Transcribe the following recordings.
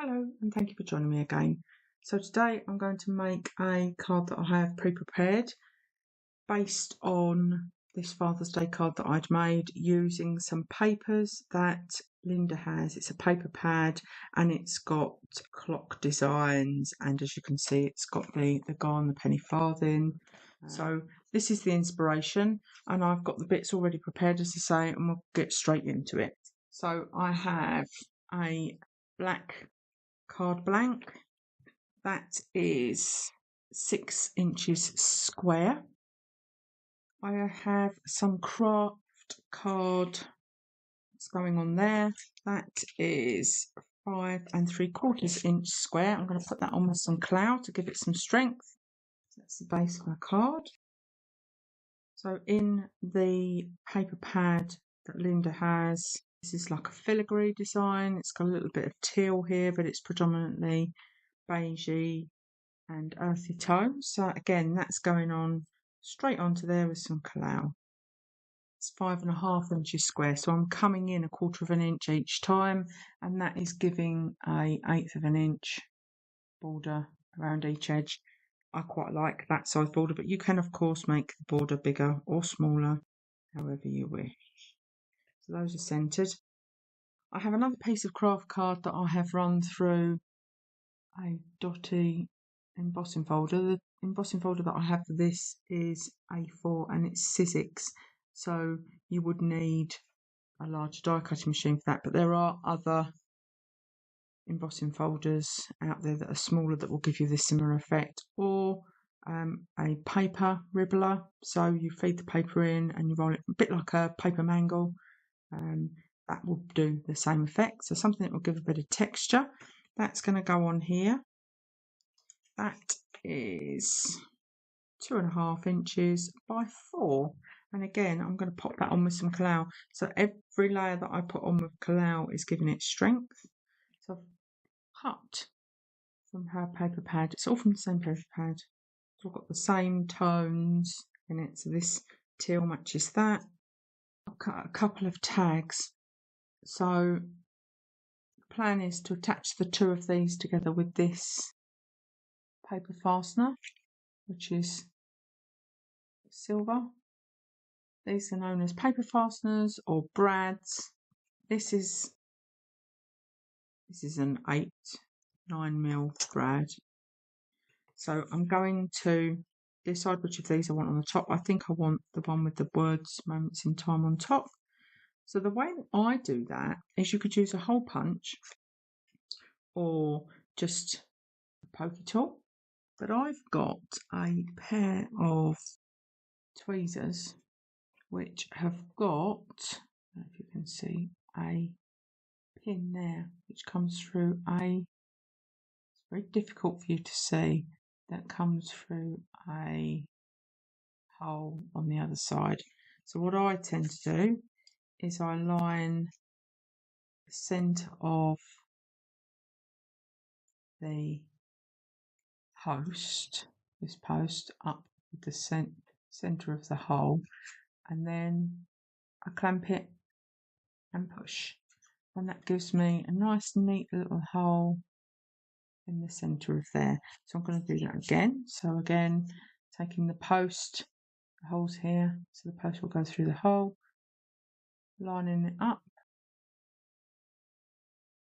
Hello and thank you for joining me again. So today I'm going to make a card that I have pre-prepared based on this Father's Day card that I'd made using some papers that Lynda has. It's a paper pad and it's got clock designs, and as you can see it's got the guy on the penny farthing. So this is the inspiration, and I've got the bits already prepared, as I say, and we'll get straight into it. So I have a black card blank that is 6 inches square. I have some Kraft card that's going on there. That is 5 3/4 inch square. I'm going to put that on with some cloud to give it some strength. That's the base of my card. So in the paper pad that Lynda has, this is like a filigree design. It's got a little bit of teal here, but it's predominantly beigey and earthy tones. So again, that's going on straight onto there with some Collall. It's 5 1/2 inches square, so I'm coming in 1/4 inch each time, and that is giving a 1/8 inch border around each edge. I quite like that size border, but you can of course make the border bigger or smaller, however you wish. So those are centered. I have another piece of craft card that I have run through a dotty embossing folder. The embossing folder that I have for this is A4 and it's Sizzix, so you would need a large die cutting machine for that, but there are other embossing folders out there that are smaller that will give you this similar effect, or a paper ribbler. So you feed the paper in and you roll it a bit like a paper mangle. That will do the same effect. So something that will give a bit of texture. That's going to go on here. That is 2 1/2 inches by 4. And again, I'm going to pop that on with some Collall. So every layer that I put on with Collall is giving it strength. So I've cut from her paper pad. It's all from the same paper pad. So I've got the same tones in it. So this teal matches that. I've cut a couple of tags. So the plan is to attach the two of these together with this paper fastener, which is silver. These are known as paper fasteners or brads. This is an 8-9mm brad. So I'm going to decide which of these I want on the top. I think I want the one with the words "moments in time" on top. So the way that I do that is you could use a hole punch or just a pokey tool. But I've got a pair of tweezers which have got, if you can see, a pin there which comes through it's very difficult for you to see, that comes through a hole on the other side. So what I tend to do is I line the centre of the this post up with the centre of the hole, and then I clamp it and push, and that gives me a nice neat little hole in the centre of there. So I'm going to do that again. So again, taking the post, the holes here, so the post will go through the hole, lining it up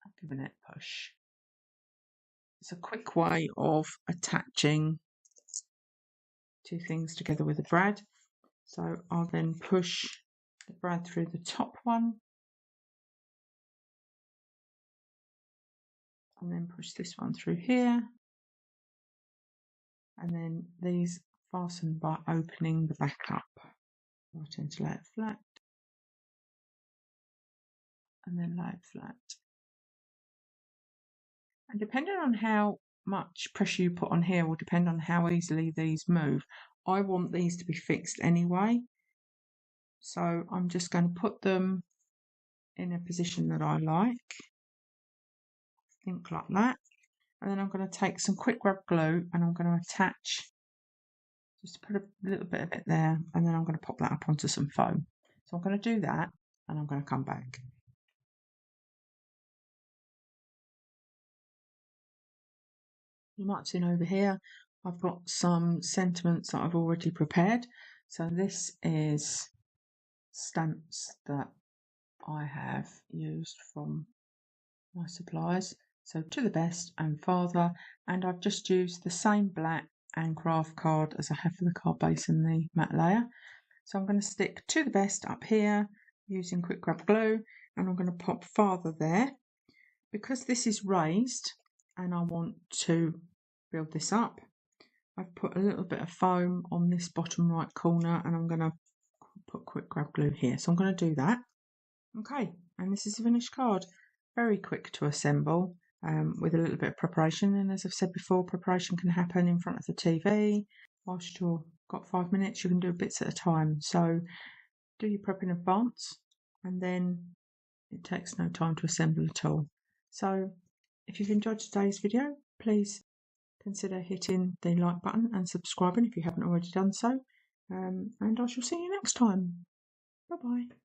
and giving it a push. It's a quick way of attaching two things together with a brad. So I'll then push the brad through the top one and then push this one through here, and then these fasten by opening the back up. I tend to lay it flat and then lay it flat. And depending on how much pressure you put on here will depend on how easily these move. I want these to be fixed anyway, so I'm just going to put them in a position that I like, think like that, and then I'm going to take some quick rub glue and I'm going to attach, just put a little bit of it there, and then I'm going to pop that up onto some foam. So I'm going to do that and I'm going to come back. You might have seen over here, I've got some sentiments that I've already prepared. So this is stamps that I have used from my supplies. So To the Best and Father, and I've just used the same black and Kraft card as I have for the card base and the matte layer. So I'm going to stick To the Best up here using quick grab glue, and I'm going to pop Father there. Because this is raised and I want to build this up, I've put a little bit of foam on this bottom right corner, and I'm going to put quick grab glue here. So I'm going to do that. Okay, and this is a finished card. Very quick to assemble with a little bit of preparation. And as I've said before, preparation can happen in front of the TV. Whilst you've got 5 minutes, you can do bits at a time. So do your prep in advance, and then it takes no time to assemble at all. So if you've enjoyed today's video, please consider hitting the like button and subscribing if you haven't already done so. And I shall see you next time. Bye bye.